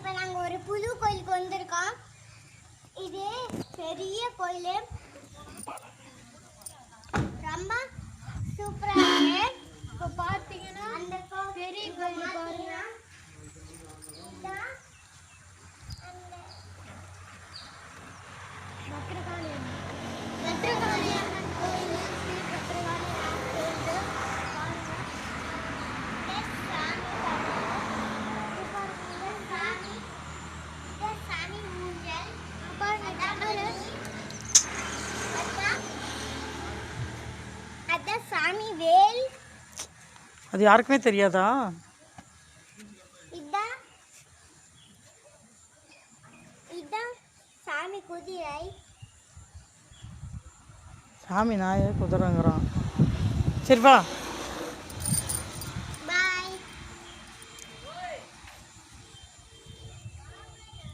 இப்போ நாங்கள் ஒரு புது கோயிலுக்கு வந்திருக்கோம். இது பெரிய கோயில், ரொம்ப சூப்பராக இருக்கு. இப்போ பார்த்தீங்கன்னா அந்த பெரிய கோயில் பாருங்க. பத்திரகாளி அம்மன் கோயில், ஸ்ரீ பத்திரகாளி அம்மன் கோயில் சாமி ஊஞ்சல் அதான் சாமி வேல். அது யாருக்குமே தெரியாதா? இதான் சாமி குதிரை. சாமி நாயை குதிரைங்கிறான். சரி வா.